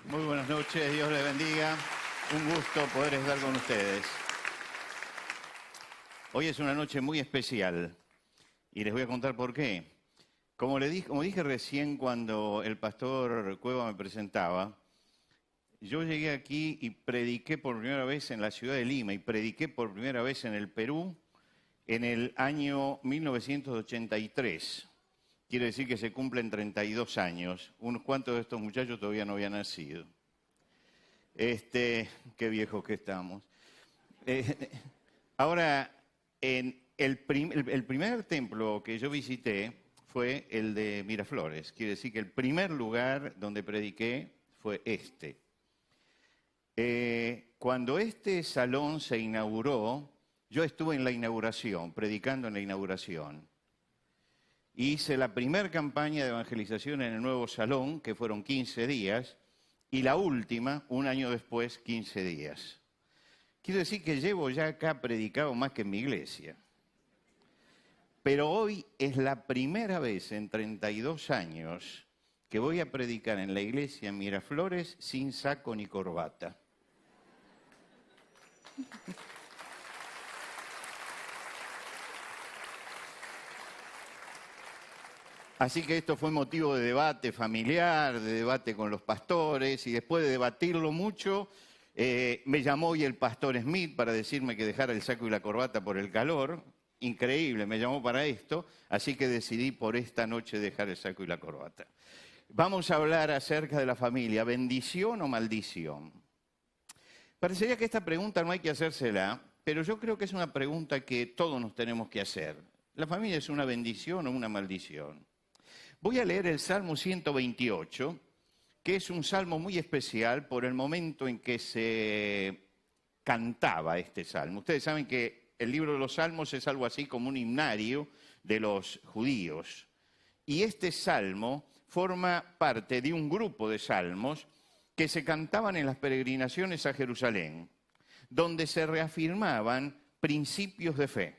Muy buenas noches, Dios les bendiga. Un gusto poder estar con ustedes. Hoy es una noche muy especial y les voy a contar por qué. Como dije recién cuando el pastor Cueva me presentaba, yo llegué aquí y prediqué por primera vez en la ciudad de Lima y prediqué por primera vez en el Perú en el año 1983. Quiere decir que se cumplen 32 años. Unos cuantos de estos muchachos todavía no habían nacido. Qué viejos que estamos. Ahora, el primer templo que yo visité fue el de Miraflores. Quiere decir que el primer lugar donde prediqué fue este. Cuando este salón se inauguró, yo estuve en la inauguración, predicando en la inauguración. Hice la primera campaña de evangelización en el nuevo salón, que fueron 15 días, y la última, un año después, 15 días. Quiero decir que llevo ya acá predicado más que en mi iglesia. Pero hoy es la primera vez en 32 años que voy a predicar en la iglesia en Miraflores sin saco ni corbata. Así que esto fue motivo de debate familiar, de debate con los pastores, y después de debatirlo mucho, me llamó hoy el pastor Smith para decirme que dejara el saco y la corbata por el calor. Increíble, me llamó para esto, así que decidí por esta noche dejar el saco y la corbata. Vamos a hablar acerca de la familia, ¿bendición o maldición? Parecería que esta pregunta no hay que hacérsela, pero yo creo que es una pregunta que todos nos tenemos que hacer. ¿La familia es una bendición o una maldición? Voy a leer el Salmo 128, que es un salmo muy especial por el momento en que se cantaba este salmo. Ustedes saben que el libro de los Salmos es algo así como un himnario de los judíos. Y este salmo forma parte de un grupo de salmos que se cantaban en las peregrinaciones a Jerusalén, donde se reafirmaban principios de fe.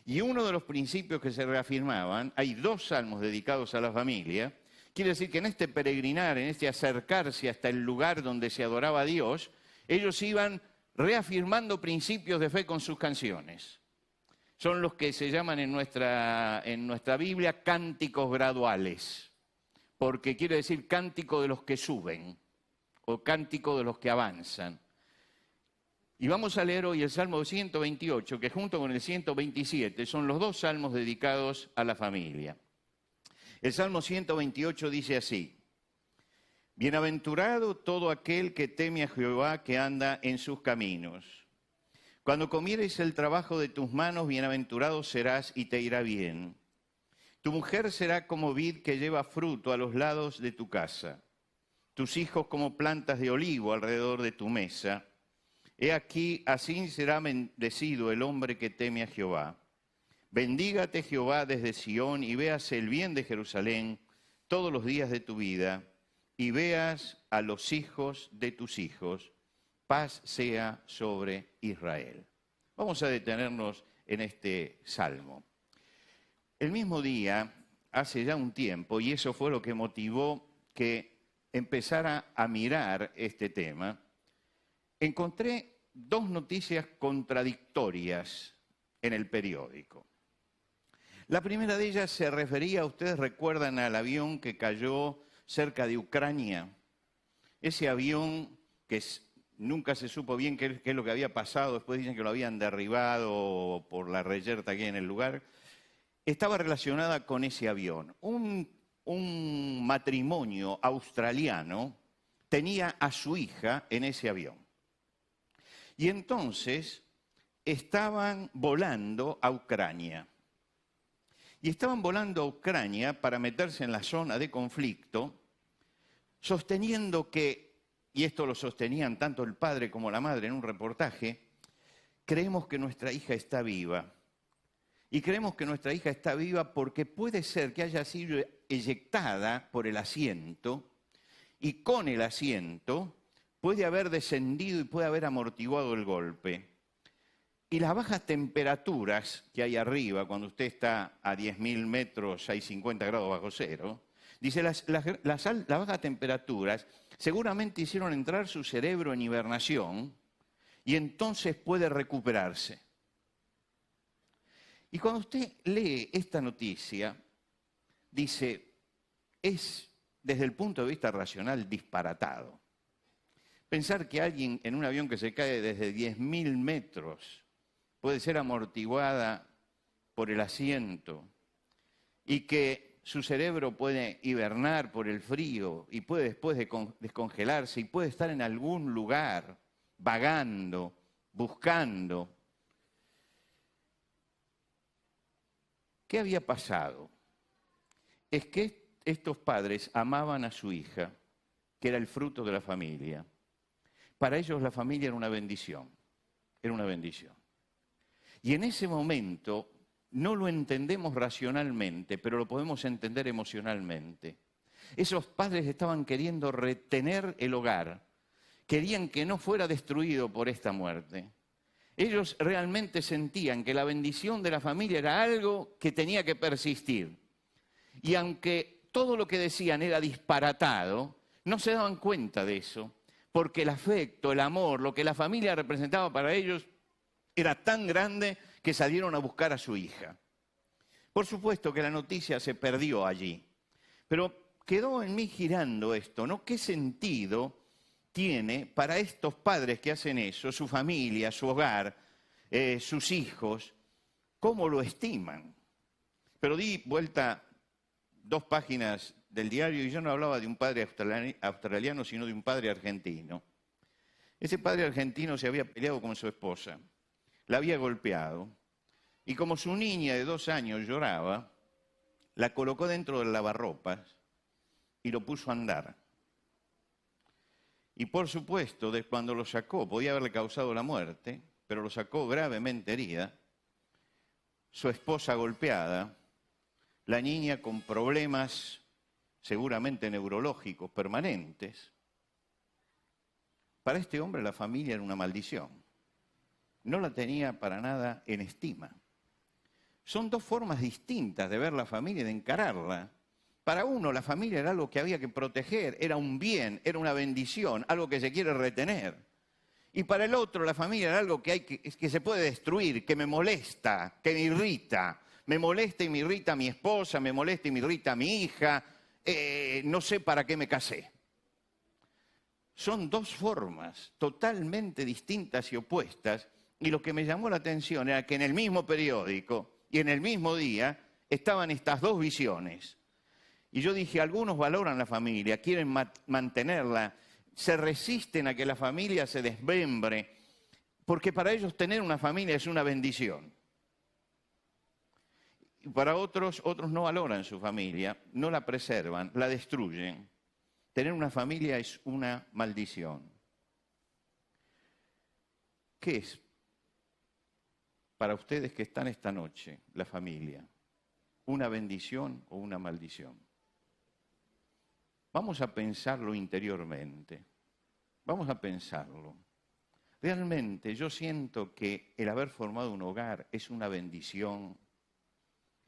Y uno de los principios que se reafirmaban, hay 2 salmos dedicados a la familia, quiere decir que en este peregrinar, en este acercarse hasta el lugar donde se adoraba a Dios, ellos iban reafirmando principios de fe con sus canciones. Son los que se llaman en nuestra Biblia cánticos graduales, porque quiere decir cántico de los que suben o cántico de los que avanzan. Y vamos a leer hoy el Salmo 128, que junto con el 127 son los 2 salmos dedicados a la familia. El Salmo 128 dice así: Bienaventurado todo aquel que teme a Jehová, que anda en sus caminos. Cuando comieres el trabajo de tus manos, bienaventurado serás y te irá bien. Tu mujer será como vid que lleva fruto a los lados de tu casa, tus hijos como plantas de olivo alrededor de tu mesa. He aquí, así será bendecido el hombre que teme a Jehová. Bendígate Jehová desde Sión y veas el bien de Jerusalén todos los días de tu vida y veas a los hijos de tus hijos. Paz sea sobre Israel. Vamos a detenernos en este salmo. El mismo día, hace ya un tiempo, y eso fue lo que motivó que empezara a mirar este tema, encontré 2 noticias contradictorias en el periódico. La primera de ellas se refería, ustedes recuerdan, al avión que cayó cerca de Ucrania. Ese avión que nunca se supo bien qué es lo que había pasado, después dicen que lo habían derribado por la reyerta que hay en el lugar, estaba relacionada con ese avión. Un matrimonio australiano tenía a su hija en ese avión. Y entonces estaban volando a Ucrania. Y estaban volando a Ucrania para meterse en la zona de conflicto, sosteniendo que, y esto lo sostenían tanto el padre como la madre en un reportaje, creemos que nuestra hija está viva. Y creemos que nuestra hija está viva porque puede ser que haya sido eyectada por el asiento y con el asiento puede haber descendido y puede haber amortiguado el golpe. Y las bajas temperaturas que hay arriba, cuando usted está a 10.000 metros, hay 50 grados bajo cero, Dice, las bajas temperaturas seguramente hicieron entrar su cerebro en hibernación y entonces puede recuperarse. Y cuando usted lee esta noticia, dice, es desde el punto de vista racional disparatado. Pensar que alguien en un avión que se cae desde 10.000 metros puede ser amortiguada por el asiento y que su cerebro puede hibernar por el frío y puede después descongelarse y puede estar en algún lugar vagando, buscando. ¿Qué había pasado? Es que estos padres amaban a su hija, que era el fruto de la familia. Para ellos la familia era una bendición, era una bendición. Y en ese momento no lo entendemos racionalmente, pero lo podemos entender emocionalmente. Esos padres estaban queriendo retener el hogar, querían que no fuera destruido por esta muerte. Ellos realmente sentían que la bendición de la familia era algo que tenía que persistir. Y aunque todo lo que decían era disparatado, no se daban cuenta de eso, porque el afecto, el amor, lo que la familia representaba para ellos era tan grande que salieron a buscar a su hija. Por supuesto que la noticia se perdió allí, pero quedó en mí girando esto, ¿no? ¿Qué sentido tiene para estos padres que hacen eso, su familia, su hogar, sus hijos? ¿Cómo lo estiman? Pero di vuelta 2 páginas del diario y yo no hablaba de un padre australiano, sino de un padre argentino. Ese padre argentino se había peleado con su esposa, la había golpeado, y como su niña de 2 años lloraba, la colocó dentro del lavarropas y lo puso a andar. Y por supuesto, cuando lo sacó, podía haberle causado la muerte, pero lo sacó gravemente herida, su esposa golpeada, la niña con problemas seguramente neurológicos permanentes. Para este hombre la familia era una maldición. No la tenía para nada en estima. Son 2 formas distintas de ver la familia y de encararla. Para uno la familia era algo que había que proteger, era un bien, era una bendición, algo que se quiere retener. Y para el otro la familia era algo que se puede destruir, que me molesta, que me irrita. Me molesta y me irrita a mi esposa, me molesta y me irrita a mi hija, no sé para qué me casé. Son 2 formas totalmente distintas y opuestas, y lo que me llamó la atención era que en el mismo periódico y en el mismo día estaban estas 2 visiones. Y yo dije, algunos valoran la familia, quieren mantenerla, se resisten a que la familia se desmembre, porque para ellos tener una familia es una bendición. Y para otros no valoran su familia, no la preservan, la destruyen. Tener una familia es una maldición. ¿Qué es para ustedes que están esta noche la familia? ¿Una bendición o una maldición? Vamos a pensarlo interiormente. Vamos a pensarlo. Realmente yo siento que el haber formado un hogar es una bendición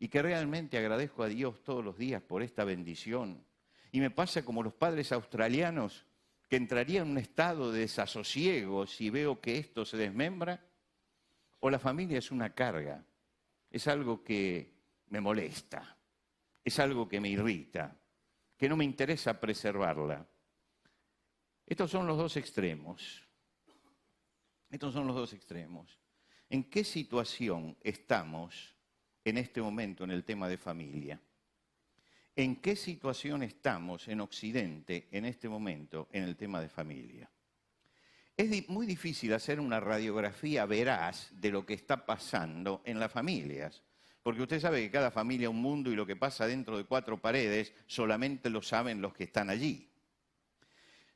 y que realmente agradezco a Dios todos los días por esta bendición. Y me pasa como los padres australianos que entrarían en un estado de desasosiego si veo que esto se desmembra, o la familia es una carga, es algo que me molesta, es algo que me irrita, que no me interesa preservarla. Estos son los 2 extremos. Estos son los 2 extremos. ¿En qué situación estamos en este momento en el tema de familia? ¿En qué situación estamos en Occidente en este momento en el tema de familia? Es muy difícil hacer una radiografía veraz de lo que está pasando en las familias, porque usted sabe que cada familia es un mundo y lo que pasa dentro de 4 paredes solamente lo saben los que están allí.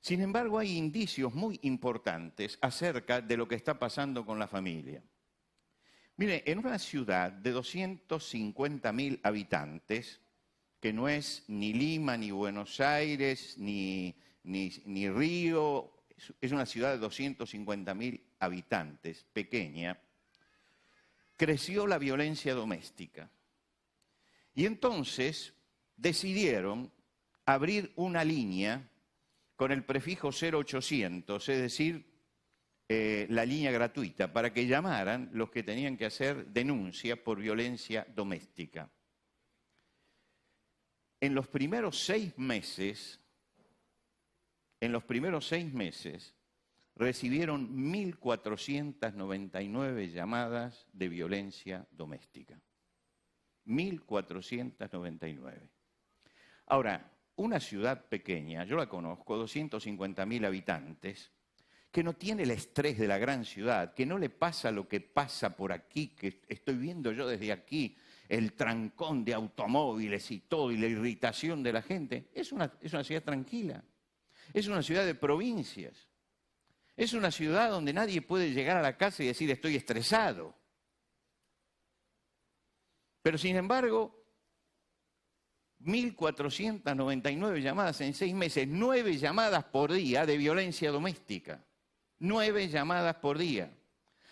Sin embargo, hay indicios muy importantes acerca de lo que está pasando con la familia. Mire, en una ciudad de 250.000 habitantes, que no es ni Lima, ni Buenos Aires, ni Río, es una ciudad de 250.000 habitantes, pequeña, creció la violencia doméstica. Y entonces decidieron abrir una línea con el prefijo 0800, es decir, la línea gratuita, para que llamaran los que tenían que hacer denuncia por violencia doméstica. En los primeros 6 meses, recibieron 1.499 llamadas de violencia doméstica. 1.499. Ahora, una ciudad pequeña, yo la conozco, 250.000 habitantes, que no tiene el estrés de la gran ciudad, que no le pasa lo que pasa por aquí, que estoy viendo yo desde aquí, el trancón de automóviles y todo, y la irritación de la gente. Es una ciudad tranquila, es una ciudad de provincias, es una ciudad donde nadie puede llegar a la casa y decir estoy estresado. Pero sin embargo, 1.499 llamadas en 6 meses, 9 llamadas por día de violencia doméstica. 9 llamadas por día.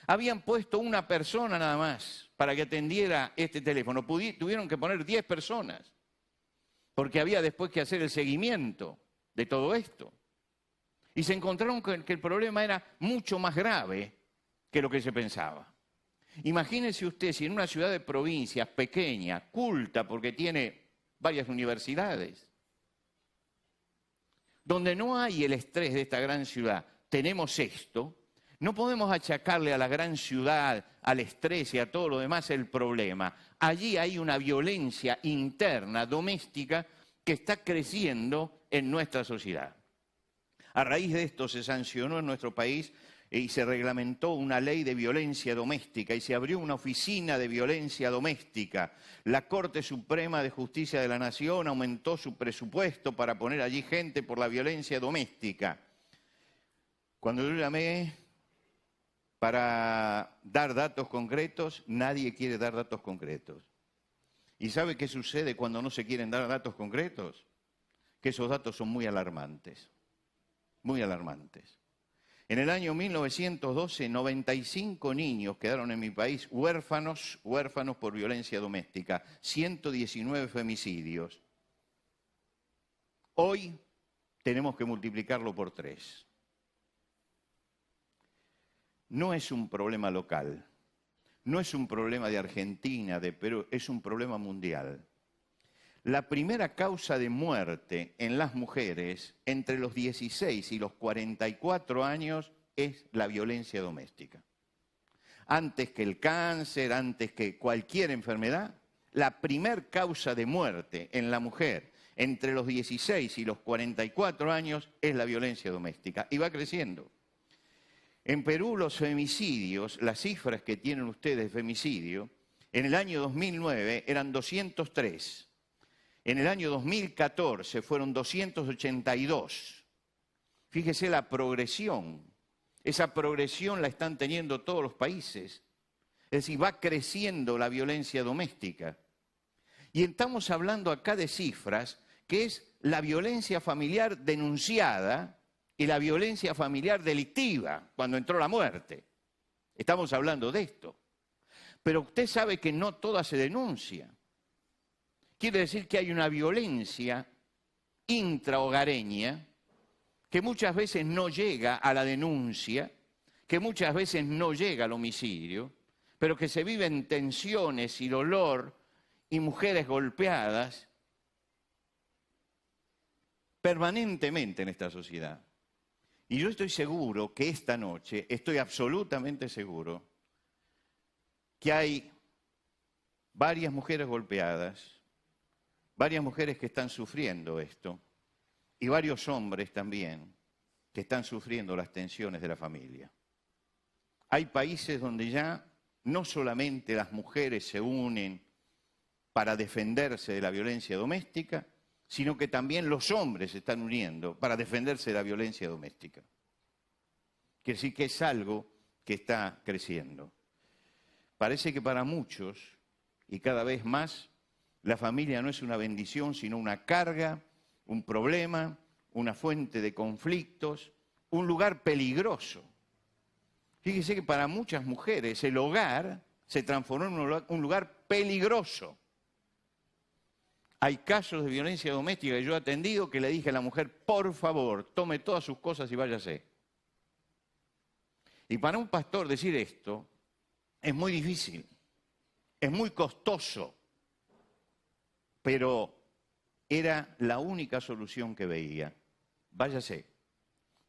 Habían puesto una persona nada más para que atendiera este teléfono. Tuvieron que poner 10 personas, porque había después que hacer el seguimiento de todo esto. Y se encontraron que el problema era mucho más grave que lo que se pensaba. Imagínese usted si en una ciudad de provincias pequeña, culta, porque tiene varias universidades, donde no hay el estrés de esta gran ciudad, tenemos esto, no podemos achacarle a la gran ciudad, al estrés y a todo lo demás el problema. Allí hay una violencia interna, doméstica, que está creciendo en nuestra sociedad. A raíz de esto se sancionó en nuestro país y se reglamentó una ley de violencia doméstica y se abrió una oficina de violencia doméstica. La Corte Suprema de Justicia de la Nación aumentó su presupuesto para poner allí gente por la violencia doméstica. Cuando yo llamé para dar datos concretos, nadie quiere dar datos concretos. ¿Y sabe qué sucede cuando no se quieren dar datos concretos? Que esos datos son muy alarmantes, muy alarmantes. En el año 1912, 95 niños quedaron en mi país huérfanos por violencia doméstica, 119 femicidios. Hoy tenemos que multiplicarlo por 3. No es un problema local, no es un problema de Argentina, de Perú, es un problema mundial. La primera causa de muerte en las mujeres entre los 16 y los 44 años es la violencia doméstica. Antes que el cáncer, antes que cualquier enfermedad, la primera causa de muerte en la mujer entre los 16 y los 44 años es la violencia doméstica y va creciendo. En Perú los femicidios, las cifras que tienen ustedes de femicidio, en el año 2009 eran 203. En el año 2014 fueron 282. Fíjese la progresión. Esa progresión la están teniendo todos los países. Es decir, va creciendo la violencia doméstica. Y estamos hablando acá de cifras que es la violencia familiar denunciada y la violencia familiar delictiva, cuando entró la muerte. Estamos hablando de esto. Pero usted sabe que no toda se denuncia. Quiere decir que hay una violencia intrahogareña que muchas veces no llega a la denuncia, que muchas veces no llega al homicidio, pero que se viven tensiones y dolor y mujeres golpeadas permanentemente en esta sociedad. Y yo estoy seguro que esta noche, estoy absolutamente seguro, que hay varias mujeres golpeadas, varias mujeres que están sufriendo esto, y varios hombres también que están sufriendo las tensiones de la familia. Hay países donde ya no solamente las mujeres se unen para defenderse de la violencia doméstica, sino que también los hombres se están uniendo para defenderse de la violencia doméstica. Que sí que es algo que está creciendo. Parece que para muchos, y cada vez más, la familia no es una bendición, sino una carga, un problema, una fuente de conflictos, un lugar peligroso. Fíjese que para muchas mujeres el hogar se transformó en un lugar peligroso. Hay casos de violencia doméstica que yo he atendido que le dije a la mujer, por favor, tome todas sus cosas y váyase. Y para un pastor decir esto es muy difícil, es muy costoso, pero era la única solución que veía. Váyase.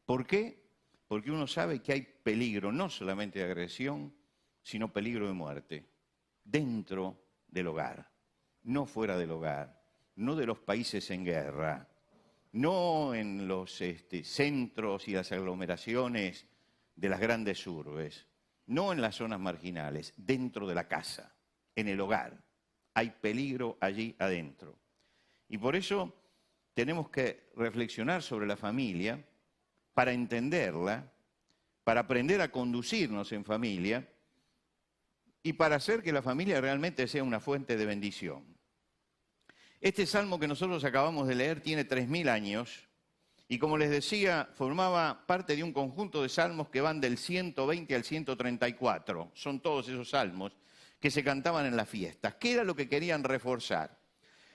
¿Por qué? Porque uno sabe que hay peligro, no solamente de agresión, sino peligro de muerte, dentro del hogar, no fuera del hogar, no de los países en guerra, no en los centros y las aglomeraciones de las grandes urbes, no en las zonas marginales, dentro de la casa, en el hogar. Hay peligro allí adentro. Y por eso tenemos que reflexionar sobre la familia para entenderla, para aprender a conducirnos en familia y para hacer que la familia realmente sea una fuente de bendición. Este salmo que nosotros acabamos de leer tiene 3000 años y, como les decía, formaba parte de un conjunto de salmos que van del 120 al 134. Son todos esos salmos que se cantaban en las fiestas. ¿Qué era lo que querían reforzar?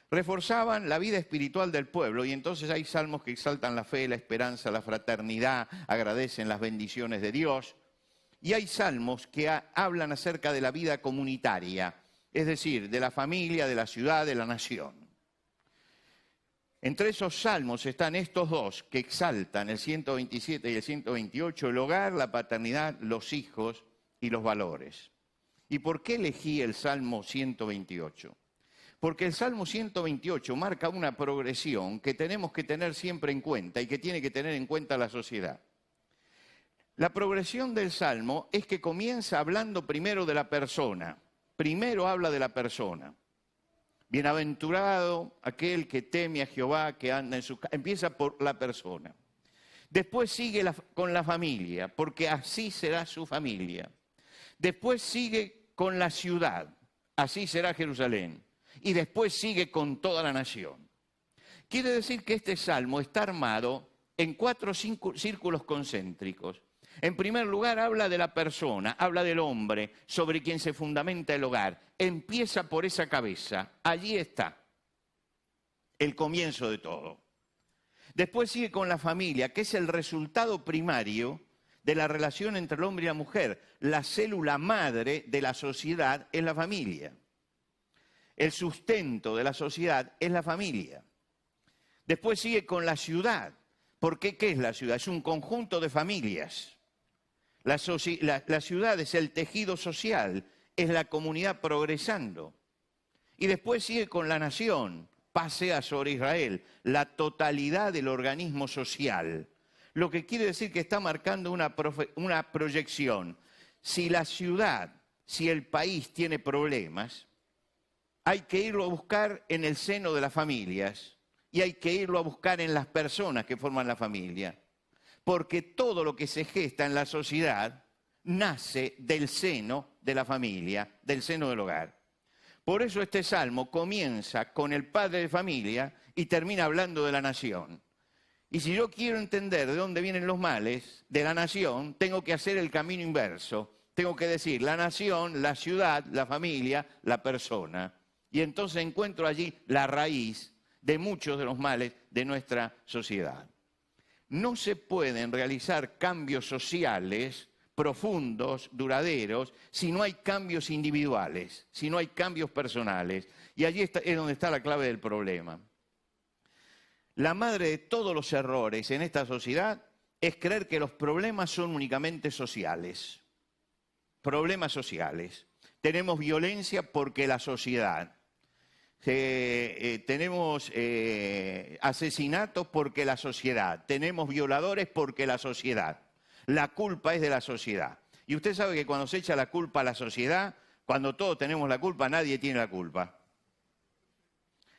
Reforzaban la vida espiritual del pueblo y entonces hay salmos que exaltan la fe, la esperanza, la fraternidad, agradecen las bendiciones de Dios. Y hay salmos que hablan acerca de la vida comunitaria, es decir, de la familia, de la ciudad, de la nación. Entre esos salmos están estos dos que exaltan, el 127 y el 128, el hogar, la paternidad, los hijos y los valores. ¿Y por qué elegí el Salmo 128? Porque el Salmo 128 marca una progresión que tenemos que tener siempre en cuenta y que tiene que tener en cuenta la sociedad. La progresión del Salmo es que comienza hablando primero de la persona. Primero habla de la persona. Bienaventurado aquel que teme a Jehová, que anda en su casa. Empieza por la persona. Después sigue con la familia, porque así será su familia. Después sigue con la ciudad, así será Jerusalén. Y después sigue con toda la nación. Quiere decir que este salmo está armado en 4 círculos concéntricos. En primer lugar, habla de la persona, habla del hombre, sobre quien se fundamenta el hogar. Empieza por esa cabeza, allí está el comienzo de todo. Después sigue con la familia, que es el resultado primario de la relación entre el hombre y la mujer. La célula madre de la sociedad es la familia. El sustento de la sociedad es la familia. Después sigue con la ciudad. ¿Por qué? ¿Qué es la ciudad? Es un conjunto de familias. La ciudad es el tejido social, es la comunidad progresando. Y después sigue con la nación, pasea sobre Israel, la totalidad del organismo social. Lo que quiere decir que está marcando una proyección. Si la ciudad, si el país tiene problemas, hay que irlo a buscar en el seno de las familias y hay que irlo a buscar en las personas que forman la familia. Porque todo lo que se gesta en la sociedad nace del seno de la familia, del seno del hogar. Por eso este salmo comienza con el padre de familia y termina hablando de la nación. Y si yo quiero entender de dónde vienen los males de la nación, tengo que hacer el camino inverso. Tengo que decir la nación, la ciudad, la familia, la persona. Y entonces encuentro allí la raíz de muchos de los males de nuestra sociedad. No se pueden realizar cambios sociales profundos, duraderos, si no hay cambios individuales, si no hay cambios personales. Y allí es donde está la clave del problema. La madre de todos los errores en esta sociedad es creer que los problemas son únicamente sociales. Problemas sociales. Tenemos violencia porque la sociedad. Tenemos asesinatos porque la sociedad, tenemos violadores porque la sociedad. La culpa es de la sociedad. Y usted sabe que cuando se echa la culpa a la sociedad, cuando todos tenemos la culpa, nadie tiene la culpa.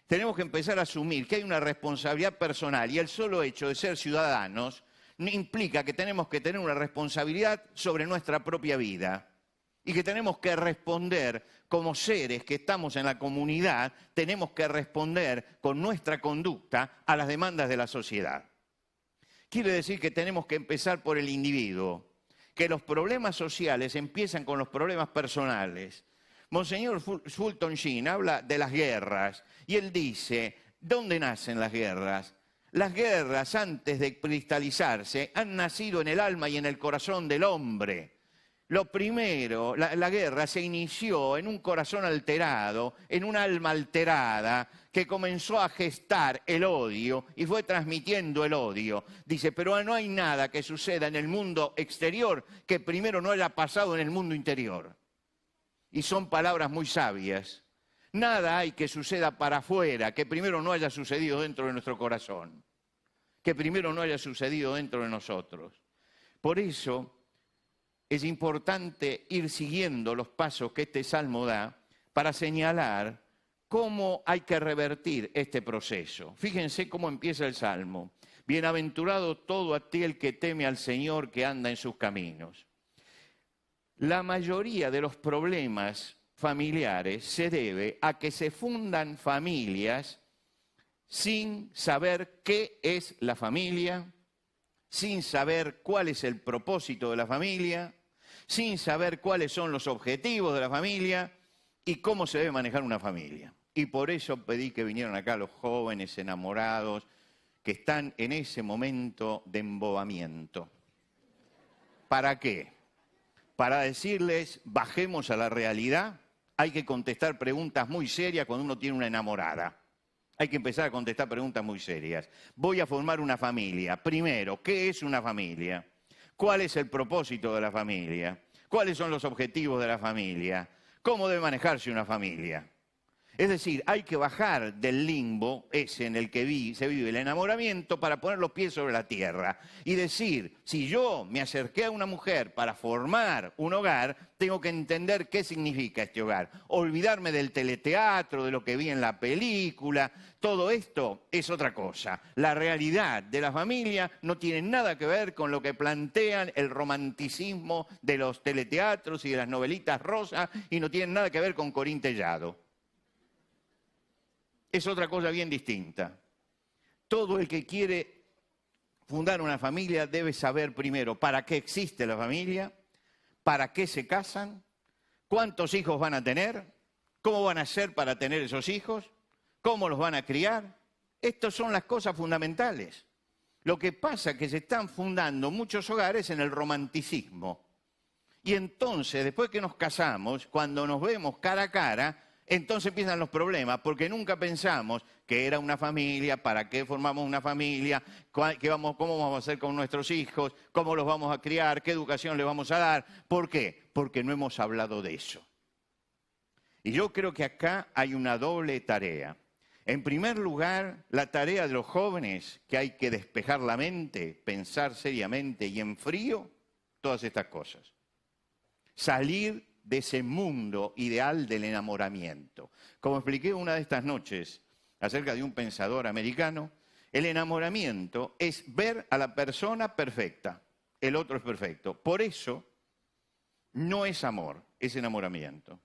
Tenemos que empezar a asumir que hay una responsabilidad personal y el solo hecho de ser ciudadanos implica que tenemos que tener una responsabilidad sobre nuestra propia vida. Y que tenemos que responder como seres que estamos en la comunidad, tenemos que responder con nuestra conducta a las demandas de la sociedad. Quiere decir que tenemos que empezar por el individuo, que los problemas sociales empiezan con los problemas personales. Monseñor Fulton Sheen habla de las guerras y él dice, ¿dónde nacen las guerras? Las guerras, antes de cristalizarse, han nacido en el alma y en el corazón del hombre. Lo primero, la guerra se inició en un corazón alterado, en un alma alterada, que comenzó a gestar el odio y fue transmitiendo el odio. Dice, pero no hay nada que suceda en el mundo exterior que primero no haya pasado en el mundo interior. Y son palabras muy sabias. Nada hay que suceda para afuera que primero no haya sucedido dentro de nuestro corazón, que primero no haya sucedido dentro de nosotros. Por eso es importante ir siguiendo los pasos que este salmo da para señalar cómo hay que revertir este proceso. Fíjense cómo empieza el salmo. Bienaventurado todo aquel que teme al Señor, que anda en sus caminos. La mayoría de los problemas familiares se debe a que se fundan familias sin saber qué es la familia, sin saber cuál es el propósito de la familia, sin saber cuáles son los objetivos de la familia y cómo se debe manejar una familia. Y por eso pedí que vinieran acá los jóvenes enamorados que están en ese momento de embobamiento. ¿Para qué? Para decirles, bajemos a la realidad. Hay que contestar preguntas muy serias cuando uno tiene una enamorada. Hay que empezar a contestar preguntas muy serias. Voy a formar una familia. Primero, ¿qué es una familia? ¿Cuál es el propósito de la familia? ¿Cuáles son los objetivos de la familia? ¿Cómo debe manejarse una familia? Es decir, hay que bajar del limbo ese en el que se vive el enamoramiento para poner los pies sobre la tierra y decir, si yo me acerqué a una mujer para formar un hogar, tengo que entender qué significa este hogar. Olvidarme del teleteatro, de lo que vi en la película, todo esto es otra cosa. La realidad de la familia no tiene nada que ver con lo que plantean el romanticismo de los teleteatros y de las novelitas rosas y no tiene nada que ver con Corín Tellado. Es otra cosa bien distinta. Todo el que quiere fundar una familia debe saber primero para qué existe la familia, para qué se casan, cuántos hijos van a tener, cómo van a hacer para tener esos hijos, cómo los van a criar. Estas son las cosas fundamentales. Lo que pasa es que se están fundando muchos hogares en el romanticismo. Y entonces, después que nos casamos, cuando nos vemos cara a cara, entonces empiezan los problemas, porque nunca pensamos qué era una familia, para qué formamos una familia, cómo vamos a hacer con nuestros hijos, cómo los vamos a criar, qué educación les vamos a dar. ¿Por qué? Porque no hemos hablado de eso. Y yo creo que acá hay una doble tarea. En primer lugar, la tarea de los jóvenes, que hay que despejar la mente, pensar seriamente y en frío, todas estas cosas. Salir de ese mundo ideal del enamoramiento. Como expliqué una de estas noches acerca de un pensador americano, el enamoramiento es ver a la persona perfecta, el otro es perfecto. Por eso no es amor, es enamoramiento.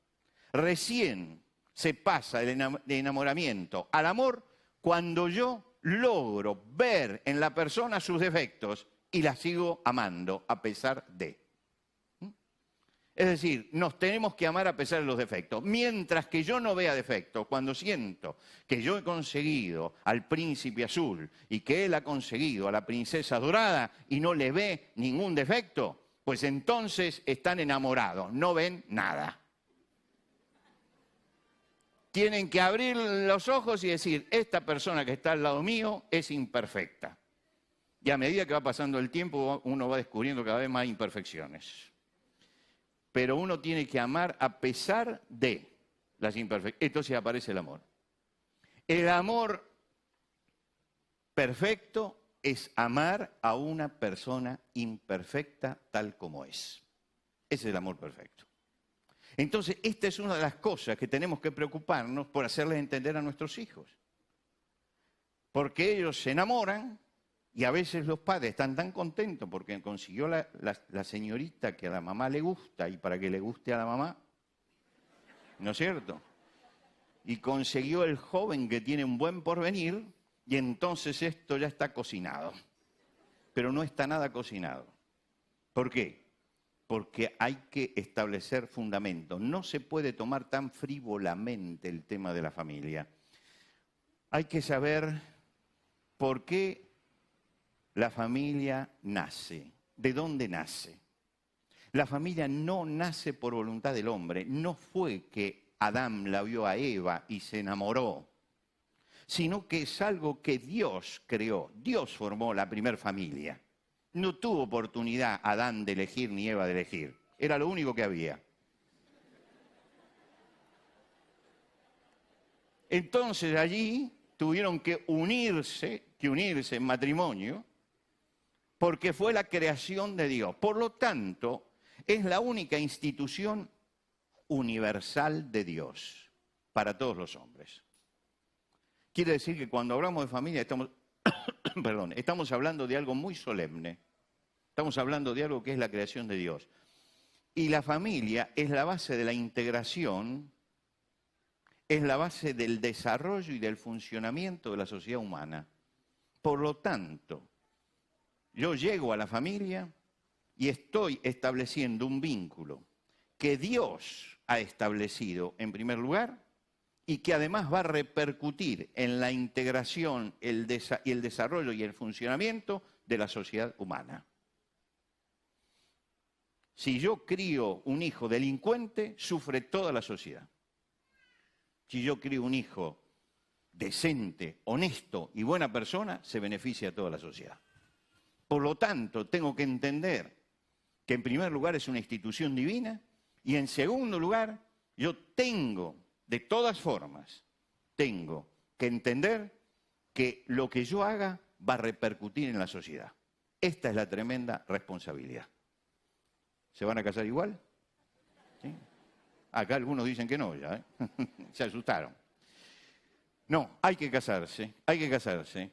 Recién se pasa de enamoramiento al amor cuando yo logro ver en la persona sus defectos y la sigo amando a pesar de. Es decir, nos tenemos que amar a pesar de los defectos. Mientras que yo no vea defectos, cuando siento que yo he conseguido al príncipe azul y que él ha conseguido a la princesa dorada y no le ve ningún defecto, pues entonces están enamorados, no ven nada. Tienen que abrir los ojos y decir, esta persona que está al lado mío es imperfecta. Y a medida que va pasando el tiempo, uno va descubriendo cada vez más imperfecciones. Pero uno tiene que amar a pesar de las imperfecciones. Entonces aparece el amor. El amor perfecto es amar a una persona imperfecta tal como es. Ese es el amor perfecto. Entonces, esta es una de las cosas que tenemos que preocuparnos por hacerles entender a nuestros hijos. Porque ellos se enamoran y a veces los padres están tan contentos porque consiguió la señorita que a la mamá le gusta y para que le guste a la mamá, ¿no es cierto? Y consiguió el joven que tiene un buen porvenir y entonces esto ya está cocinado. Pero no está nada cocinado. ¿Por qué? porque hay que establecer fundamentos. No se puede tomar tan frívolamente el tema de la familia. Hay que saber por qué la familia nace, de dónde nace. La familia no nace por voluntad del hombre, no fue que Adán la vio a Eva y se enamoró, sino que es algo que Dios creó. Dios formó la primer familia. No tuvo oportunidad Adán de elegir ni Eva de elegir. Era lo único que había. Entonces allí tuvieron que unirse en matrimonio, porque fue la creación de Dios. Por lo tanto, es la única institución universal de Dios para todos los hombres. Quiere decir que cuando hablamos de familia estamos hablando de algo muy solemne. Estamos hablando de algo que es la creación de Dios. Y la familia es la base de la integración, es la base del desarrollo y del funcionamiento de la sociedad humana. Por lo tanto, yo llego a la familia y estoy estableciendo un vínculo que Dios ha establecido en primer lugar y que además va a repercutir en la integración, el desarrollo y el funcionamiento de la sociedad humana. Si yo crío un hijo delincuente, sufre toda la sociedad. Si yo crío un hijo decente, honesto y buena persona, se beneficia a toda la sociedad. Por lo tanto, tengo que entender que en primer lugar es una institución divina y en segundo lugar, yo tengo, de todas formas, tengo que entender que lo que yo haga va a repercutir en la sociedad. Esta es la tremenda responsabilidad. ¿Se van a casar igual? ¿Sí? Acá algunos dicen que no ya, se asustaron. No, hay que casarse, hay que casarse,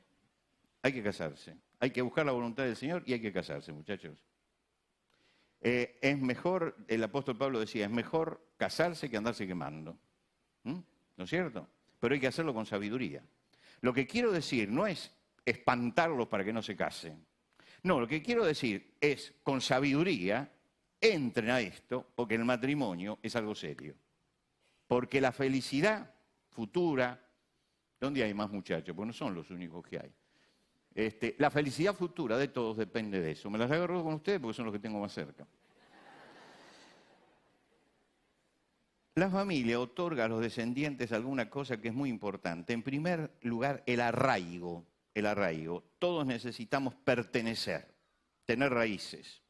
hay que casarse. Hay que buscar la voluntad del Señor y hay que casarse, muchachos. Es mejor, el apóstol Pablo decía, es mejor casarse que andarse quemando. ¿No es cierto? Pero hay que hacerlo con sabiduría. Lo que quiero decir no es espantarlos para que no se casen. No, lo que quiero decir es, con sabiduría, entren a esto, porque el matrimonio es algo serio. Porque la felicidad futura, ¿dónde hay más muchachos? Pues no son los únicos que hay. La felicidad futura de todos depende de eso. Me las agarro con ustedes porque son los que tengo más cerca. La familia otorga a los descendientes alguna cosa que es muy importante. En primer lugar, el arraigo. El arraigo. Todos necesitamos pertenecer, tener raíces,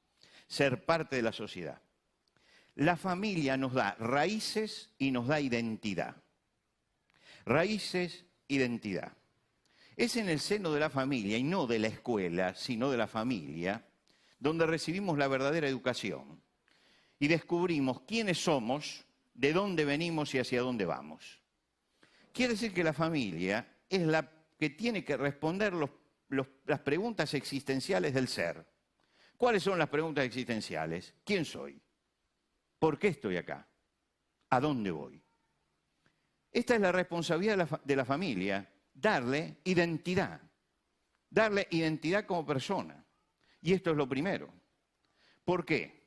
ser parte de la sociedad. La familia nos da raíces y nos da identidad. Raíces, identidad. Es en el seno de la familia, y no de la escuela, sino de la familia, donde recibimos la verdadera educación y descubrimos quiénes somos, de dónde venimos y hacia dónde vamos. Quiere decir que la familia es la que tiene que responder las preguntas existenciales del ser. ¿Cuáles son las preguntas existenciales? ¿Quién soy? ¿Por qué estoy acá? ¿A dónde voy? Esta es la responsabilidad de la familia. Darle identidad como persona. Y esto es lo primero. ¿Por qué?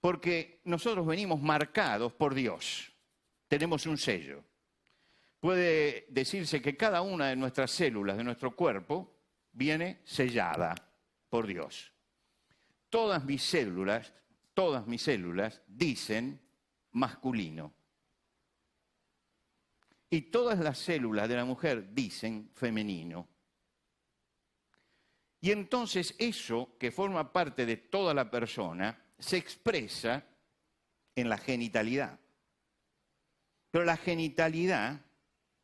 Porque nosotros venimos marcados por Dios. Tenemos un sello. Puede decirse que cada una de nuestras células de nuestro cuerpo viene sellada por Dios. Todas mis células dicen masculino. Y todas las células de la mujer dicen femenino. Y entonces eso, que forma parte de toda la persona, se expresa en la genitalidad. Pero la genitalidad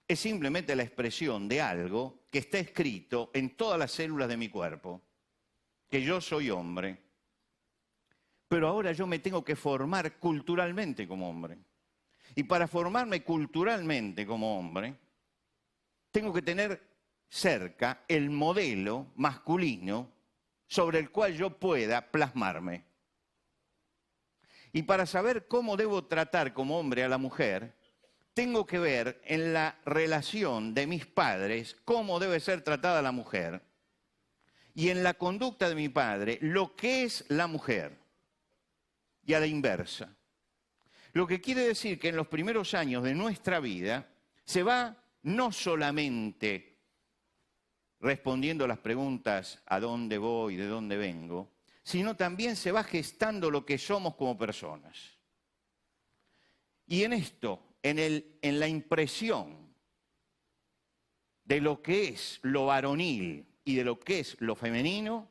es simplemente la expresión de algo que está escrito en todas las células de mi cuerpo, que yo soy hombre. Pero ahora yo me tengo que formar culturalmente como hombre. Y para formarme culturalmente como hombre, tengo que tener cerca el modelo masculino sobre el cual yo pueda plasmarme. Y para saber cómo debo tratar como hombre a la mujer, tengo que ver en la relación de mis padres cómo debe ser tratada la mujer. Y en la conducta de mi padre, lo que es la mujer. y a la inversa. Lo que quiere decir que en los primeros años de nuestra vida se va no solamente respondiendo las preguntas ¿a dónde voy, de dónde vengo?, sino también se va gestando lo que somos como personas. Y en esto, en la impresión de lo que es lo varonil y de lo que es lo femenino,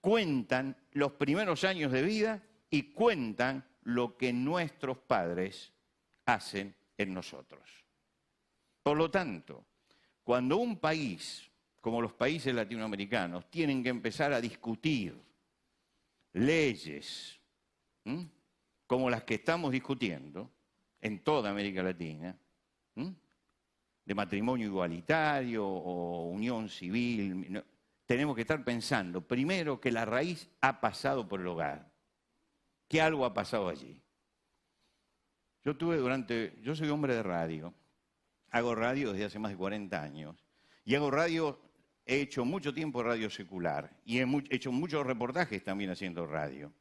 cuentan los primeros años de vida y cuentan lo que nuestros padres hacen en nosotros. Por lo tanto, cuando un país, como los países latinoamericanos, tienen que empezar a discutir leyes como las que estamos discutiendo en toda América Latina, de matrimonio igualitario o unión civil, tenemos que estar pensando primero que la raíz ha pasado por el hogar, que algo ha pasado allí. Yo soy hombre de radio, hago radio desde hace más de 40 años, y hago radio, he hecho mucho tiempo radio secular, y he hecho muchos reportajes también haciendo radio.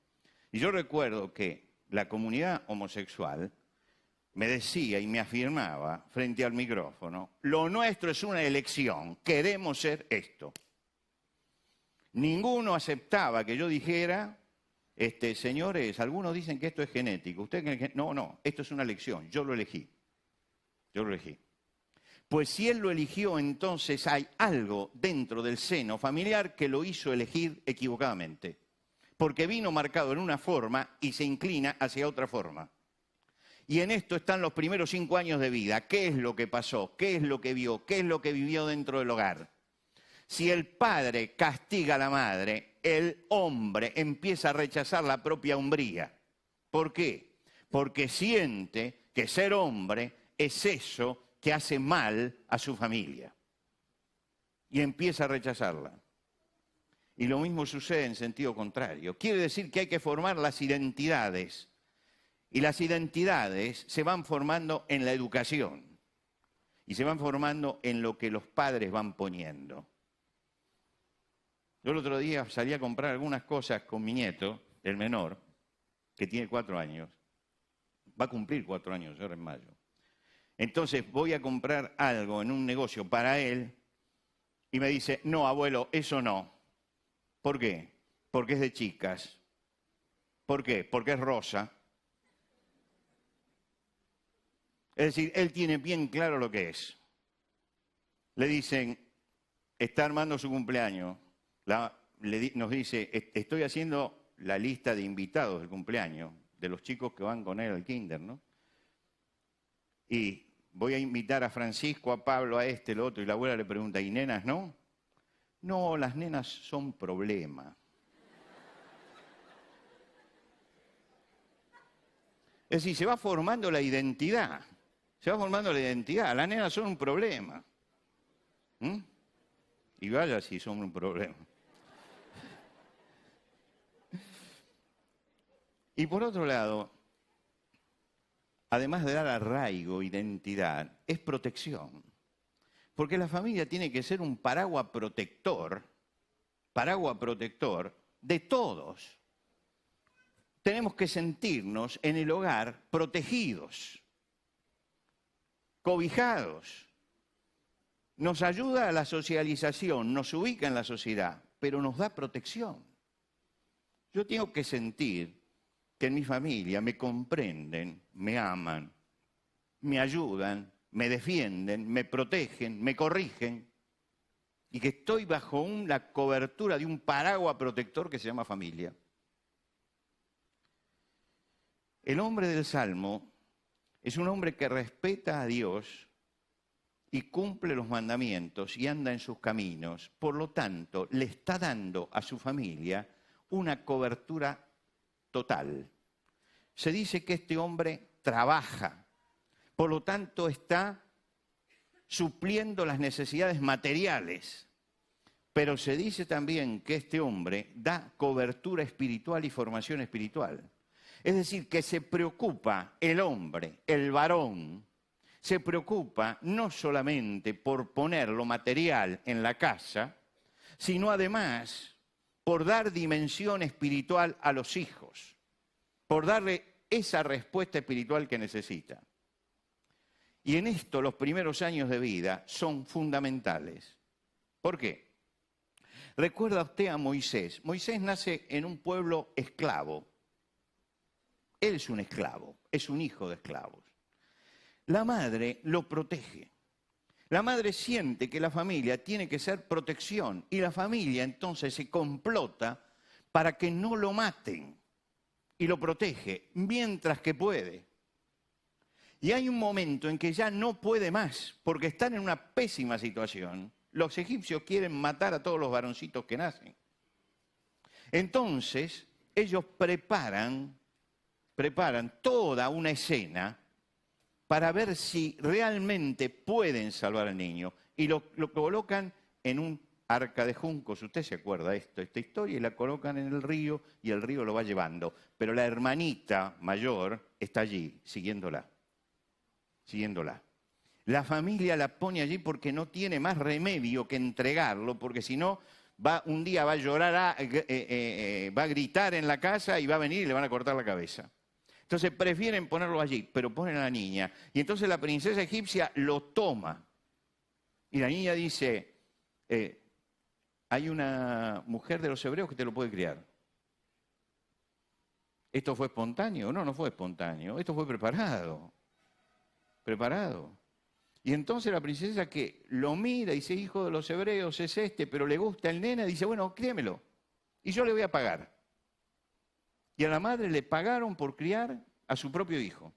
Y yo recuerdo que la comunidad homosexual me decía y me afirmaba frente al micrófono, lo nuestro es una elección, queremos ser esto. Ninguno aceptaba que yo dijera, señores, algunos dicen que esto es genético. No, esto es una elección, yo lo elegí. Pues si él lo eligió, entonces hay algo dentro del seno familiar que lo hizo elegir equivocadamente. Porque vino marcado en una forma y se inclina hacia otra forma. Y en esto están los primeros 5 años de vida. ¿Qué es lo que pasó? ¿Qué es lo que vio? ¿Qué es lo que vivió dentro del hogar? Si el padre castiga a la madre, el hombre empieza a rechazar la propia hombría. ¿Por qué? Porque siente que ser hombre es eso que hace mal a su familia. Y empieza a rechazarla. Y lo mismo sucede en sentido contrario. Quiere decir que hay que formar las identidades. Y las identidades se van formando en la educación. Y se van formando en lo que los padres van poniendo. Yo el otro día salí a comprar algunas cosas con mi nieto, el menor, que tiene 4 años. Va a cumplir 4 años ahora en mayo. Entonces voy a comprar algo en un negocio para él y me dice, no, abuelo, eso no. ¿Por qué? Porque es de chicas. ¿Por qué? Porque es rosa. Es decir, él tiene bien claro lo que es. Le dicen, está armando su cumpleaños. Nos dice, estoy haciendo la lista de invitados del cumpleaños, de los chicos que van con él al kinder, ¿no? Y voy a invitar a Francisco, a Pablo, a lo otro, y la abuela le pregunta, ¿y nenas no? No, las nenas son problema. Es decir, se va formando la identidad. Las nenas son un problema. Y vaya si son un problema. Y por otro lado, además de dar arraigo, identidad, es protección. Porque la familia tiene que ser un paraguas protector de todos. Tenemos que sentirnos en el hogar protegidos, cobijados. Nos ayuda a la socialización, nos ubica en la sociedad, pero nos da protección. Yo tengo que sentir que en mi familia me comprenden, me aman, me ayudan, me defienden, me protegen, me corrigen, y que estoy bajo la cobertura de un paraguas protector que se llama familia. El hombre del Salmo es un hombre que respeta a Dios y cumple los mandamientos y anda en sus caminos. Por lo tanto, le está dando a su familia una cobertura total. Se dice que este hombre trabaja, por lo tanto está supliendo las necesidades materiales. Pero se dice también que este hombre da cobertura espiritual y formación espiritual. Es decir, que se preocupa el hombre, el varón, se preocupa no solamente por poner lo material en la casa, sino además por dar dimensión espiritual a los hijos. por darle esa respuesta espiritual que necesita. Y en esto los primeros años de vida son fundamentales. ¿Por qué? Recuerda usted a Moisés. Moisés nace en un pueblo esclavo. Él es un esclavo, es un hijo de esclavos. La madre lo protege. La madre siente que la familia tiene que ser protección y la familia entonces se complota para que no lo maten y lo protege mientras que puede. Y hay un momento en que ya no puede más porque están en una pésima situación. Los egipcios quieren matar a todos los varoncitos que nacen. Entonces ellos preparan toda una escena para ver si realmente pueden salvar al niño. Y lo colocan en un arca de juncos. Usted se acuerda de esta historia, y la colocan en el río y el río lo va llevando. Pero la hermanita mayor está allí, siguiéndola. La familia la pone allí porque no tiene más remedio que entregarlo, porque si no, un día va a llorar, va a gritar en la casa y va a venir y le van a cortar la cabeza. Entonces prefieren ponerlo allí, pero ponen a la niña. Y entonces la princesa egipcia lo toma. Y la niña dice, hay una mujer de los hebreos que te lo puede criar. ¿Esto fue espontáneo? No, no fue espontáneo. Esto fue preparado. Y entonces la princesa que lo mira y dice, hijo de los hebreos es este, pero le gusta el nene, dice, bueno, críamelo. Y yo le voy a pagar. Y a la madre le pagaron por criar a su propio hijo.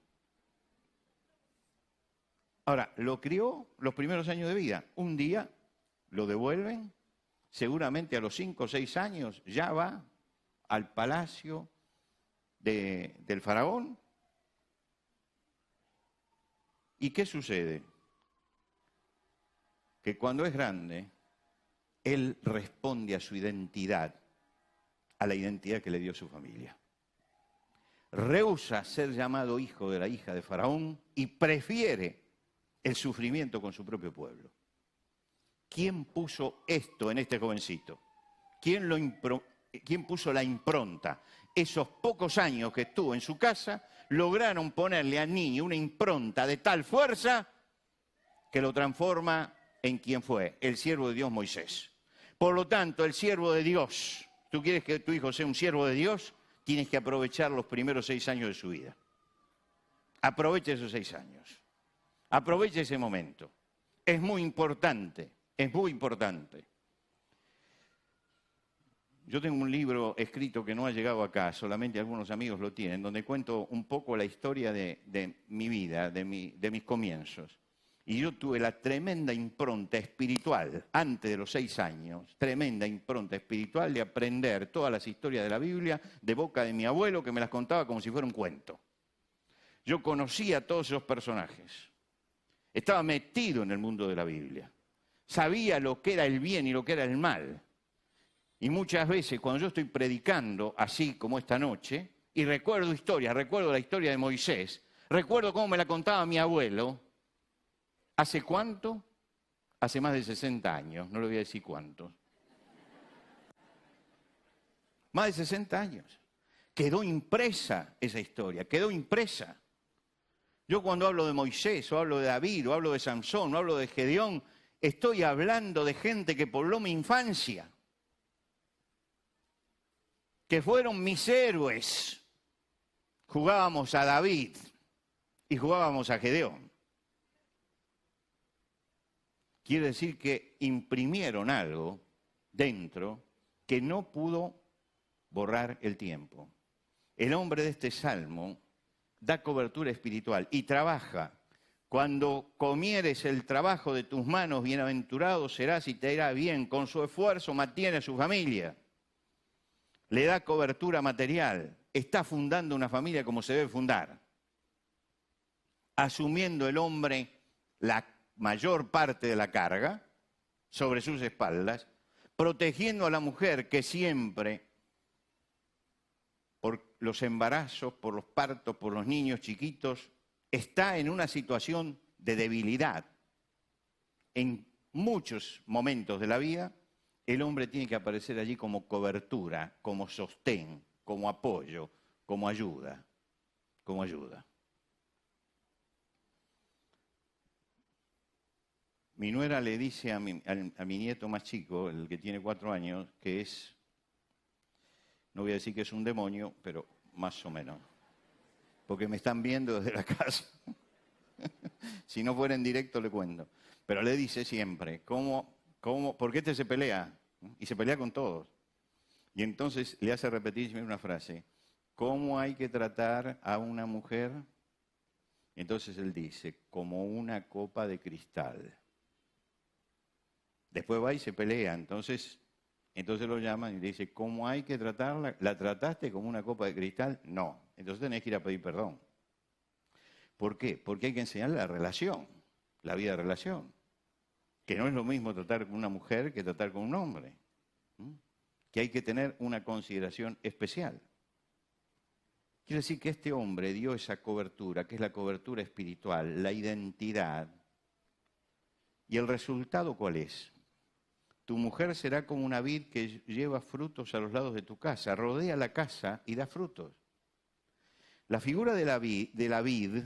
Ahora, lo crió los primeros años de vida. Un día lo devuelven, seguramente a los 5 o 6 años ya va al palacio del faraón. ¿Y qué sucede? Que cuando es grande, él responde a su identidad, a la identidad que le dio su familia. Rehúsa ser llamado hijo de la hija de Faraón y prefiere el sufrimiento con su propio pueblo. ¿Quién puso esto en este jovencito? ¿Quién puso la impronta? Esos pocos años que estuvo en su casa lograron ponerle al niño una impronta de tal fuerza que lo transforma en quien fue, el siervo de Dios Moisés. Por lo tanto, el siervo de Dios, ¿tú quieres que tu hijo sea un siervo de Dios? Tienes que aprovechar los primeros 6 años de su vida. Aproveche esos 6 años. Aproveche ese momento. Es muy importante, es muy importante. Yo tengo un libro escrito que no ha llegado acá, solamente algunos amigos lo tienen, donde cuento un poco la historia de mi vida, de mis comienzos. Y yo tuve la tremenda impronta espiritual, antes de los 6 años, tremenda impronta espiritual de aprender todas las historias de la Biblia de boca de mi abuelo, que me las contaba como si fuera un cuento. Yo conocía a todos esos personajes. Estaba metido en el mundo de la Biblia. Sabía lo que era el bien y lo que era el mal. Y muchas veces cuando yo estoy predicando, así como esta noche, y recuerdo historias, recuerdo la historia de Moisés, recuerdo cómo me la contaba mi abuelo. ¿Hace cuánto? Hace más de 60 años, no le voy a decir cuántos. Más de 60 años. Quedó impresa esa historia, quedó impresa. Yo cuando hablo de Moisés, o hablo de David, o hablo de Sansón, o hablo de Gedeón, estoy hablando de gente que pobló mi infancia, que fueron mis héroes. Jugábamos a David y jugábamos a Gedeón. Quiere decir que imprimieron algo dentro que no pudo borrar el tiempo. El hombre de este salmo da cobertura espiritual y trabaja. Cuando comieres el trabajo de tus manos, bienaventurado serás y te irá bien. Con su esfuerzo mantiene a su familia. Le da cobertura material. Está fundando una familia como se debe fundar. Asumiendo el hombre la mayor parte de la carga sobre sus espaldas, protegiendo a la mujer que siempre, por los embarazos, por los partos, por los niños chiquitos, está en una situación de debilidad. En muchos momentos de la vida, el hombre tiene que aparecer allí como cobertura, como sostén, como apoyo, como ayuda, como ayuda. Mi nuera le dice a mi nieto más chico, el que tiene 4 años, que es, no voy a decir que es un demonio, pero más o menos. Porque me están viendo desde la casa. Si no fuera en directo le cuento. Pero le dice siempre, ¿por qué este se pelea? Y se pelea con todos. Y entonces le hace repetir una frase, ¿cómo hay que tratar a una mujer? Y entonces él dice, como una copa de cristal. Después va y se pelea, entonces lo llaman y le dice, ¿cómo hay que tratarla? ¿La trataste como una copa de cristal? No. Entonces tenés que ir a pedir perdón. ¿Por qué? Porque hay que enseñarle la relación, la vida de relación. Que no es lo mismo tratar con una mujer que tratar con un hombre. Que hay que tener una consideración especial. Quiere decir que este hombre dio esa cobertura, que es la cobertura espiritual, la identidad. ¿Y el resultado cuál es? Tu mujer será como una vid que lleva frutos a los lados de tu casa, rodea la casa y da frutos. La figura de la vid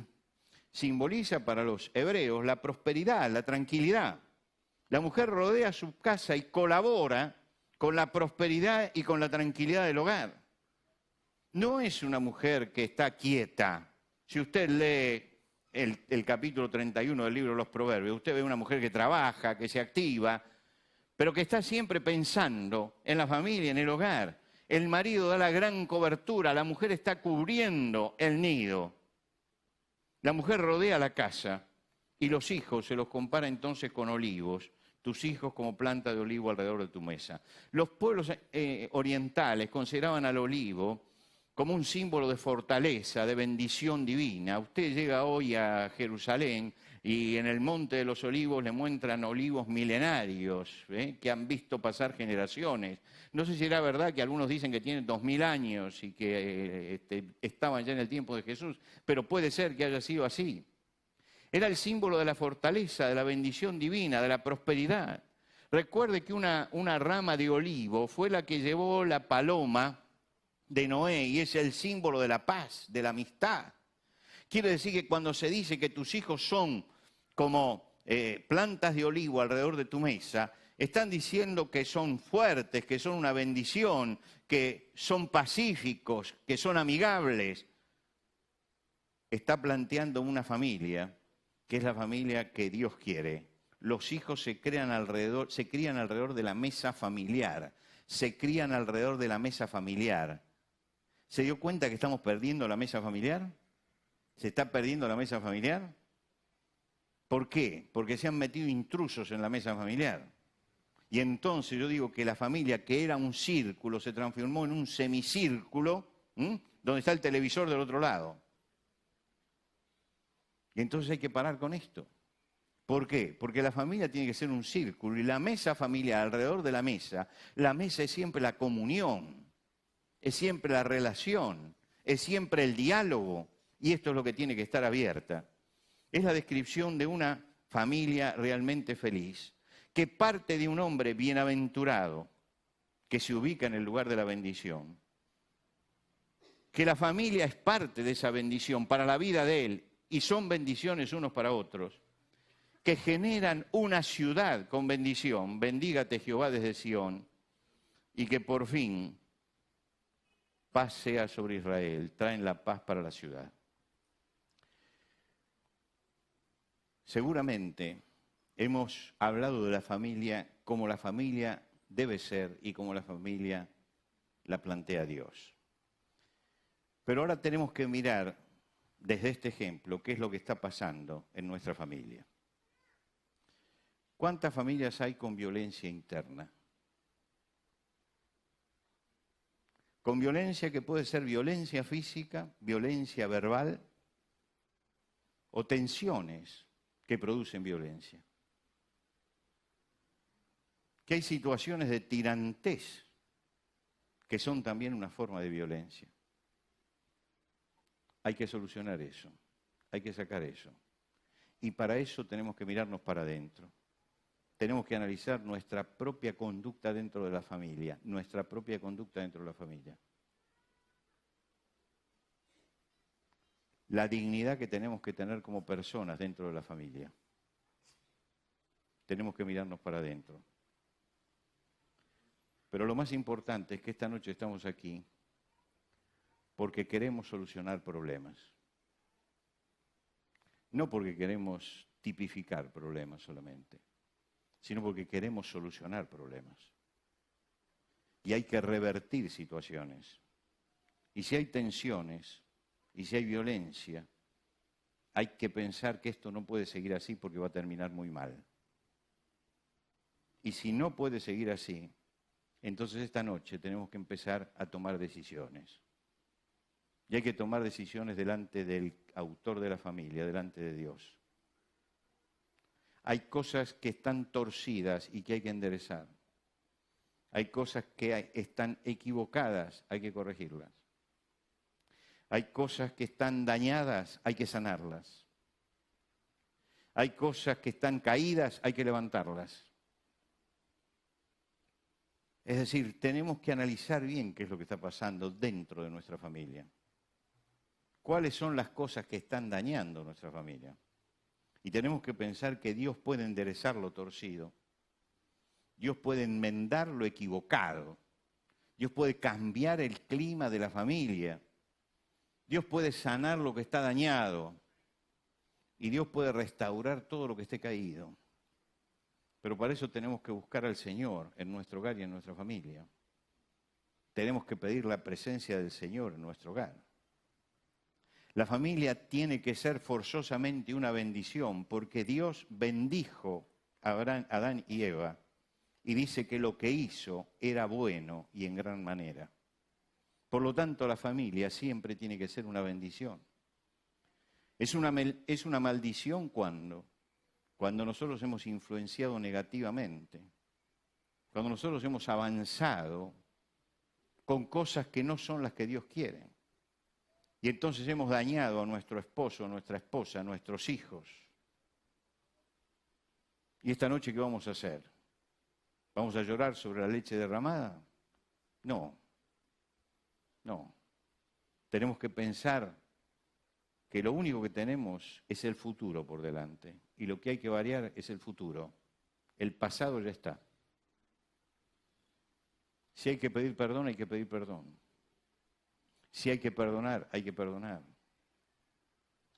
simboliza para los hebreos la prosperidad, la tranquilidad. La mujer rodea su casa y colabora con la prosperidad y con la tranquilidad del hogar. No es una mujer que está quieta. Si usted lee el capítulo 31 del libro de los Proverbios, usted ve una mujer que trabaja, que se activa, pero que está siempre pensando en la familia, en el hogar. El marido da la gran cobertura, la mujer está cubriendo el nido. La mujer rodea la casa y los hijos se los compara entonces con olivos, tus hijos como planta de olivo alrededor de tu mesa. Los pueblos orientales consideraban al olivo como un símbolo de fortaleza, de bendición divina. Usted llega hoy a Jerusalén y en el Monte de los Olivos le muestran olivos milenarios, que han visto pasar generaciones. No sé si era verdad que algunos dicen que tienen 2000 años y que estaban ya en el tiempo de Jesús, pero puede ser que haya sido así. Era el símbolo de la fortaleza, de la bendición divina, de la prosperidad. Recuerde que una rama de olivo fue la que llevó la paloma de Noé y es el símbolo de la paz, de la amistad. Quiere decir que cuando se dice que tus hijos son como plantas de olivo alrededor de tu mesa, están diciendo que son fuertes, que son una bendición, que son pacíficos, que son amigables. Está planteando una familia que es la familia que Dios quiere. Los hijos se crían alrededor de la mesa familiar. Se crían alrededor de la mesa familiar. ¿Se dio cuenta que estamos perdiendo la mesa familiar? ¿Se está perdiendo la mesa familiar? ¿Por qué? Porque se han metido intrusos en la mesa familiar. Y entonces yo digo que la familia, que era un círculo, se transformó en un semicírculo, donde está el televisor del otro lado. Y entonces hay que parar con esto. ¿Por qué? Porque la familia tiene que ser un círculo y la mesa familiar, alrededor de la mesa es siempre la comunión, es siempre la relación, es siempre el diálogo y esto es lo que tiene que estar abierta. Es la descripción de una familia realmente feliz que parte de un hombre bienaventurado que se ubica en el lugar de la bendición. Que la familia es parte de esa bendición para la vida de él y son bendiciones unos para otros, que generan una ciudad con bendición, bendígate Jehová desde Sión, y que por fin paz sea sobre Israel, traen la paz para la ciudad. Seguramente hemos hablado de la familia como la familia debe ser y como la familia la plantea Dios. Pero ahora tenemos que mirar desde este ejemplo qué es lo que está pasando en nuestra familia. ¿Cuántas familias hay con violencia interna? Con violencia que puede ser violencia física, violencia verbal o tensiones que producen violencia. Que hay situaciones de tirantez que son también una forma de violencia. Hay que solucionar eso, hay que sacar eso. Y para eso tenemos que mirarnos para adentro. Tenemos que analizar nuestra propia conducta dentro de la familia, nuestra propia conducta dentro de la familia. la dignidad que tenemos que tener como personas dentro de la familia. Tenemos que mirarnos para adentro. Pero lo más importante es que esta noche estamos aquí porque queremos solucionar problemas. No porque queremos tipificar problemas solamente, sino porque queremos solucionar problemas. Y hay que revertir situaciones. Y si hay tensiones, y si hay violencia, hay que pensar que esto no puede seguir así porque va a terminar muy mal. Y si no puede seguir así, entonces esta noche tenemos que empezar a tomar decisiones. Y hay que tomar decisiones delante del autor de la familia, delante de Dios. Hay cosas que están torcidas y que hay que enderezar. Hay cosas que están equivocadas, hay que corregirlas. Hay cosas que están dañadas, hay que sanarlas. Hay cosas que están caídas, hay que levantarlas. Es decir, tenemos que analizar bien qué es lo que está pasando dentro de nuestra familia. ¿Cuáles son las cosas que están dañando nuestra familia? Y tenemos que pensar que Dios puede enderezar lo torcido. Dios puede enmendar lo equivocado. Dios puede cambiar el clima de la familia. Dios puede sanar lo que está dañado. Y Dios puede restaurar todo lo que esté caído. Pero para eso tenemos que buscar al Señor en nuestro hogar y en nuestra familia. Tenemos que pedir la presencia del Señor en nuestro hogar. La familia tiene que ser forzosamente una bendición porque Dios bendijo a Adán y Eva y dice que lo que hizo era bueno y en gran manera. Por lo tanto, la familia siempre tiene que ser una bendición. Es una maldición cuando nosotros hemos influenciado negativamente, cuando nosotros hemos avanzado con cosas que no son las que Dios quiere. Y entonces hemos dañado a nuestro esposo, a nuestra esposa, a nuestros hijos. ¿Y esta noche qué vamos a hacer? ¿Vamos a llorar sobre la leche derramada? No. Tenemos que pensar que lo único que tenemos es el futuro por delante. Y lo que hay que variar es el futuro. El pasado ya está. Si hay que pedir perdón, hay que pedir perdón. Si hay que perdonar, hay que perdonar.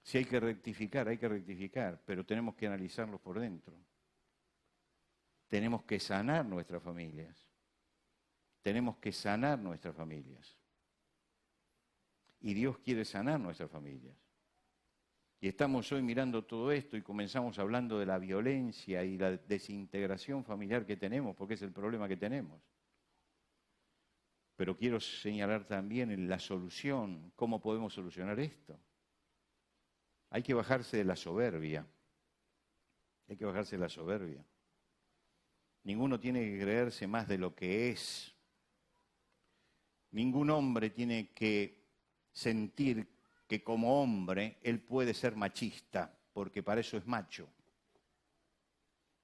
Si hay que rectificar, pero tenemos que analizarlos por dentro. Tenemos que sanar nuestras familias. Tenemos que sanar nuestras familias. Y Dios quiere sanar nuestras familias. Y estamos hoy mirando todo esto y comenzamos hablando de la violencia y la desintegración familiar que tenemos, porque es el problema que tenemos. Pero quiero señalar también la solución, cómo podemos solucionar esto. Hay que bajarse de la soberbia. Hay que bajarse de la soberbia. Ninguno tiene que creerse más de lo que es. Ningún hombre tiene que sentir que como hombre él puede ser machista, porque para eso es macho.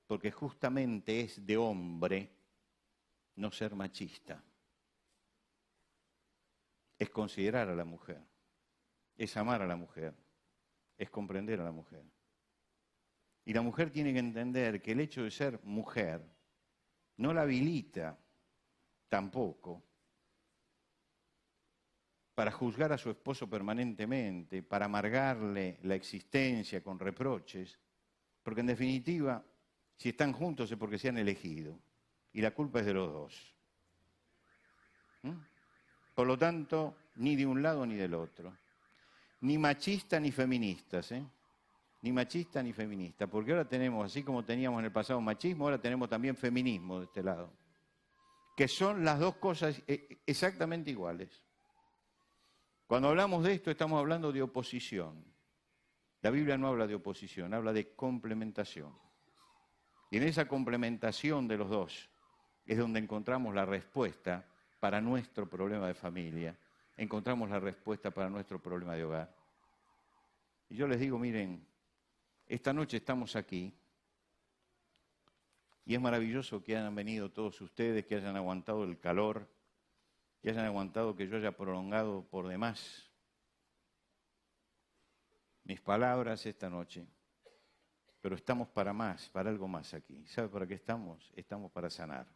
Porque justamente es de hombre no ser machista. Es considerar a la mujer, es amar a la mujer, es comprender a la mujer. Y la mujer tiene que entender que el hecho de ser mujer no la habilita tampoco para juzgar a su esposo permanentemente, para amargarle la existencia con reproches, porque en definitiva, si están juntos es porque se han elegido, y la culpa es de los dos. Por lo tanto, ni de un lado ni del otro. Ni machistas ni feministas, Ni machista ni feminista, porque ahora tenemos, así como teníamos en el pasado machismo, ahora tenemos también feminismo de este lado, que son las dos cosas exactamente iguales. Cuando hablamos de esto estamos hablando de oposición. La Biblia no habla de oposición, habla de complementación. Y en esa complementación de los dos es donde encontramos la respuesta para nuestro problema de familia, encontramos la respuesta para nuestro problema de hogar. Y yo les digo, miren, esta noche estamos aquí y es maravilloso que hayan venido todos ustedes, que hayan aguantado el calor, que hayan aguantado que yo haya prolongado por demás. mis palabras esta noche, pero estamos para más, para algo más aquí. ¿Sabe para qué estamos? Estamos para sanar.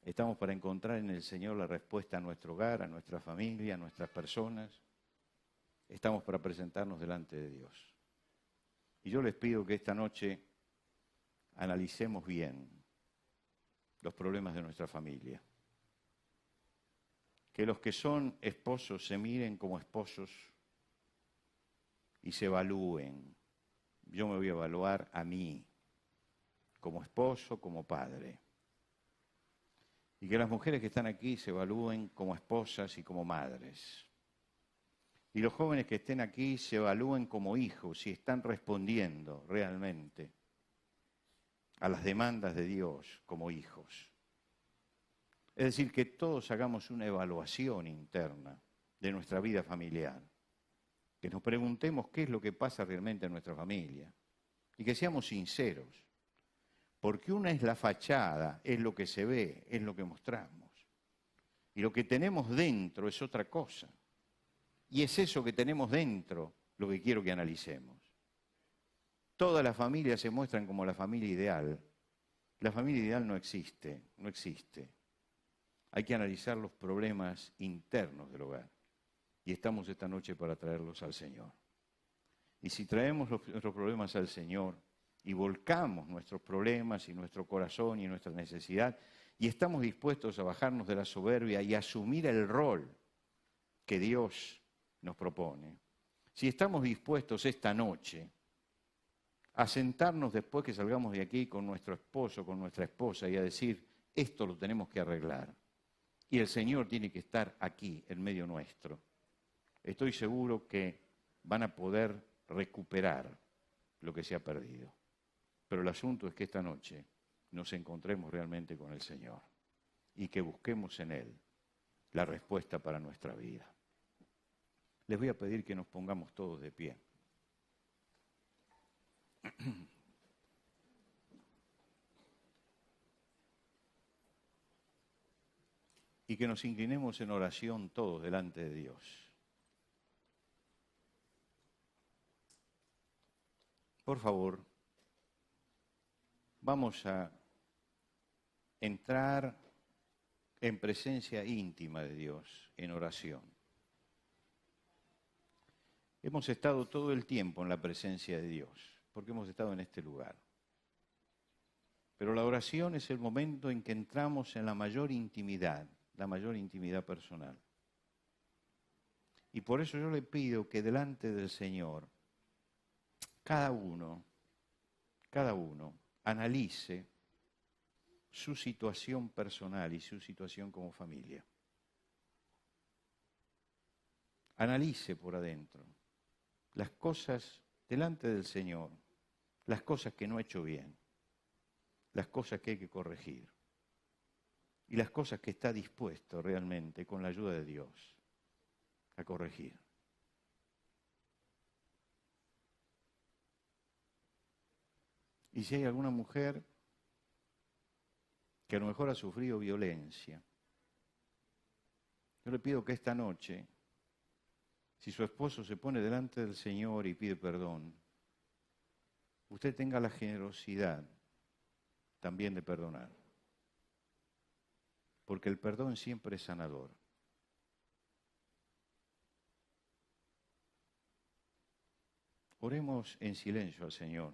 Estamos para encontrar en el Señor la respuesta a nuestro hogar, a nuestra familia, a nuestras personas. Estamos para presentarnos delante de Dios. Y yo les pido que esta noche analicemos bien los problemas de nuestra familia. Que los que son esposos se miren como esposos y se evalúen. Yo me voy a evaluar a mí, como esposo, como padre. Y que las mujeres que están aquí se evalúen como esposas y como madres. Y los jóvenes que estén aquí se evalúen como hijos, si están respondiendo realmente a las demandas de Dios como hijos. Es decir, que todos hagamos una evaluación interna de nuestra vida familiar. Que nos preguntemos qué es lo que pasa realmente en nuestra familia. Y que seamos sinceros. Porque una es la fachada, es lo que se ve, es lo que mostramos. Y lo que tenemos dentro es otra cosa. Y es eso que tenemos dentro lo que quiero que analicemos. Todas las familias se muestran como la familia ideal. La familia ideal no existe, no existe. Hay que analizar los problemas internos del hogar. Y estamos esta noche para traerlos al Señor. Y si traemos nuestros problemas al Señor y volcamos nuestros problemas y nuestro corazón y nuestra necesidad y estamos dispuestos a bajarnos de la soberbia y asumir el rol que Dios nos propone, si estamos dispuestos esta noche a sentarnos después que salgamos de aquí con nuestro esposo, con nuestra esposa y a decir, esto lo tenemos que arreglar y el Señor tiene que estar aquí en medio nuestro, estoy seguro que van a poder recuperar lo que se ha perdido. Pero el asunto es que esta noche nos encontremos realmente con el Señor y que busquemos en Él la respuesta para nuestra vida. Les voy a pedir que nos pongamos todos de pie. Y que nos inclinemos en oración todos delante de Dios. Por favor, vamos a entrar en presencia íntima de Dios, en oración. Hemos estado todo el tiempo en la presencia de Dios, porque hemos estado en este lugar. Pero la oración es el momento en que entramos en la mayor intimidad personal. Y por eso yo le pido que delante del Señor, cada uno, analice su situación personal y su situación como familia. Analice por adentro las cosas delante del Señor, las cosas que no ha hecho bien, las cosas que hay que corregir y las cosas que está dispuesto realmente, con la ayuda de Dios, a corregir. Y si hay alguna mujer que a lo mejor ha sufrido violencia, yo le pido que esta noche, si su esposo se pone delante del Señor y pide perdón, usted tenga la generosidad también de perdonar. Porque el perdón siempre es sanador. Oremos en silencio al Señor.